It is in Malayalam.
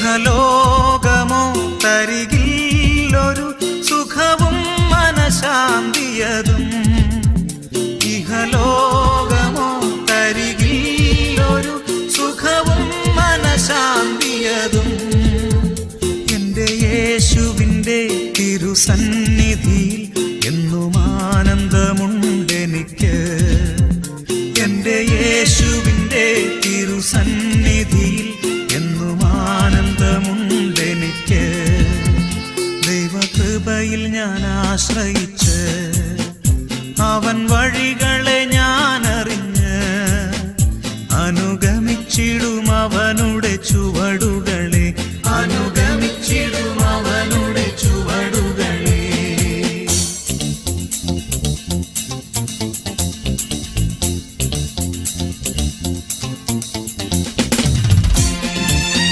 ഇഹലോകമോ തരികില്ലൊരു സുഖവും മനഃശാന്തിയതും. ഇഹലോകമോ തരികില്ലൊരു സുഖവും മനഃശാന്തിയതും. എൻ്റെ യേശുവിൻ്റെ തിരുസന്നിധിയിൽ എന്നും ആനന്ദമുണ്ടെനിക്ക്. എൻ്റെ യേശുവിൻ്റെ തിരുസന്നിധിയിൽ എന്നും ആനന്ദമുണ്ടെനിക്ക്. ദൈവകൃപയിൽ ഞാൻ ആശ്രയിച്ച് അവൻ വഴികളെ ഞാൻ അറിഞ്ഞ് അനുഗമിച്ചിടും അവനുടെ ചുവടു.